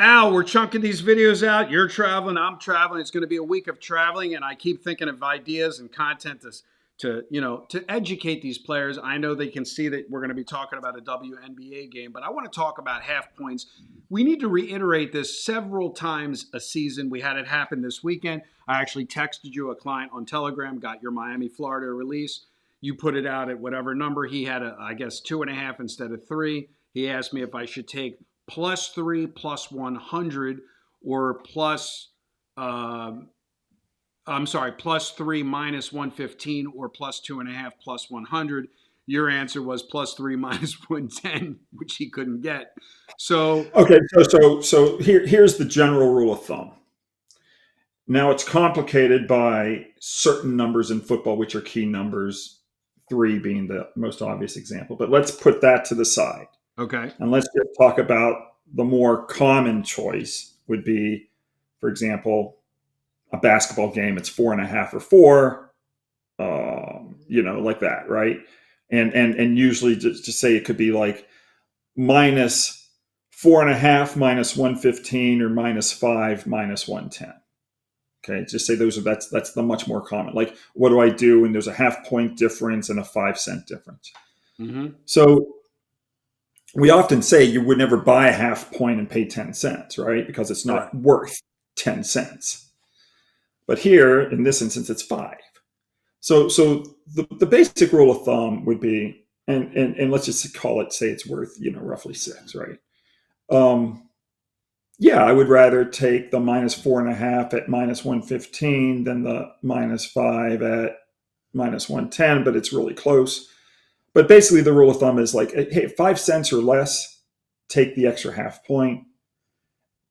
Al, we're chunking these videos out. You're traveling, I'm traveling. It's going to be a week of traveling, and I keep thinking of ideas and content to educate these players. I know they can see that we're going to be talking about a WNBA game, but I want to talk about half points. We need to reiterate this several times a season. We had it happen this weekend. I actually texted you a client on Telegram, got your Miami, Florida release. You put it out at whatever number. He had, I guess, 2.5 instead of 3. He asked me if I should take +3 +100 or +3 -115 or +2.5 +100. Your answer was +3 -110, which he couldn't get. So Okay, so here's the general rule of thumb. Now it's complicated by certain numbers in football, which are key numbers, 3 being the most obvious example. But let's put that to the side. okay, And let's just talk about the more common choice would be, for example, a basketball game. It's 4.5 or 4, like that, right? And usually just say it could be like -4.5 -115 or -5 -110. Okay, just say that's the much more common. Like, what do I do when there's a half point difference and a 5 cent difference? mm-hmm. So we often say you would never buy a half point and pay 10 cents, right? Because it's Correct. not worth 10 cents. But here, in this instance, it's 5. So the basic rule of thumb would be, and let's just call it, say it's worth, roughly 6, right? Yeah, I would rather take the -4.5 at -115 than the -5 at -110, but it's really close. But basically, the rule of thumb is like, hey, 5 cents or less, take the extra half point.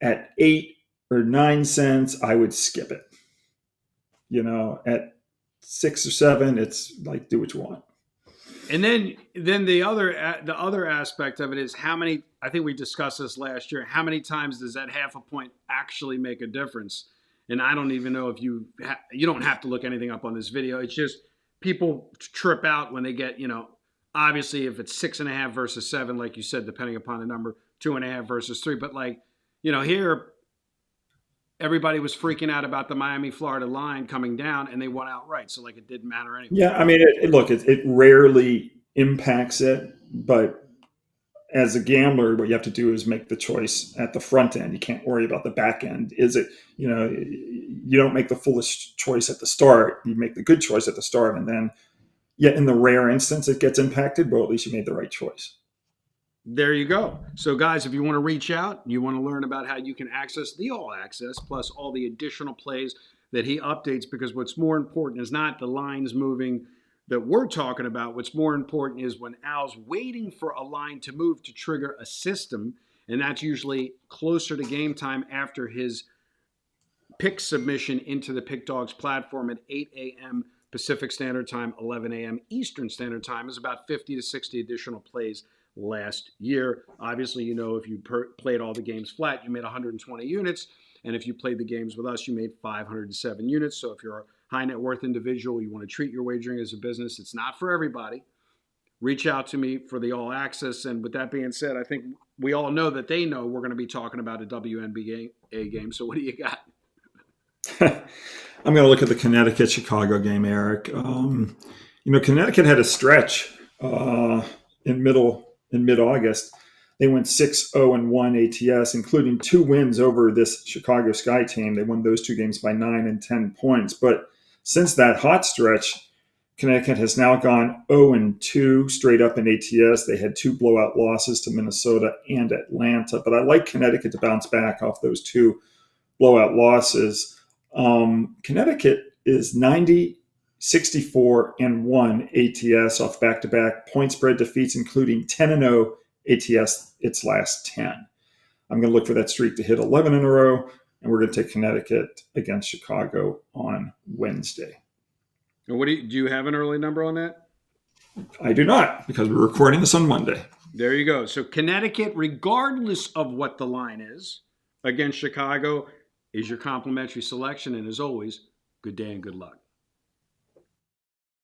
At 8 or 9 cents, I would skip it. At 6 or 7, it's like, do what you want. And then the other aspect of it is how many. I think we discussed this last year. How many times does that half a point actually make a difference? And I don't even know if you don't have to look anything up on this video. It's just people trip out when they get obviously if it's 6.5 versus 7, like you said, depending upon the number, 2.5 versus 3. But here everybody was freaking out about the Miami, Florida line coming down, and they won outright. So it didn't matter anyway. Yeah, I mean, it rarely impacts it, but as a gambler, what you have to do is make the choice at the front end. You can't worry about the back end. You don't make the foolish choice at the start. You make the good choice at the start, and then, in the rare instance it gets impacted, well, at least you made the right choice. There you go. So, guys, if you want to reach out, you want to learn about how you can access the All Access plus all the additional plays that he updates, because what's more important is not the lines moving that we're talking about. What's more important is when Al's waiting for a line to move to trigger a system, and that's usually closer to game time after his pick submission into the PickDawgz platform at 8 a.m. Pacific Standard Time, 11 a.m. Eastern Standard Time, is about 50 to 60 additional plays last year. Obviously, if you played all the games flat, you made 120 units. And if you played the games with us, you made 507 units. So if you're a high net worth individual, you want to treat your wagering as a business, it's not for everybody. Reach out to me for the All Access. And with that being said, I think we all know that they know we're going to be talking about a WNBA game. So what do you got? I'm going to look at the Connecticut-Chicago game, Eric. Connecticut had a stretch in mid-August. They went 6-0-1 ATS, including 2 wins over this Chicago Sky team. They won those 2 games by 9 and 10 points. But since that hot stretch, Connecticut has now gone 0-2 straight up in ATS. They had 2 blowout losses to Minnesota and Atlanta. But I like Connecticut to bounce back off those 2 blowout losses. Connecticut is 90-64-1 ATS off back-to-back point spread defeats, including 10-0 ATS its last 10. I'm going to look for that streak to hit 11 in a row, and we're going to take Connecticut against Chicago on Wednesday. And do you have an early number on that? I do not, because we're recording this on Monday. There you go. So Connecticut, regardless of what the line is, against Chicago is your complimentary selection. And as always, good day and good luck.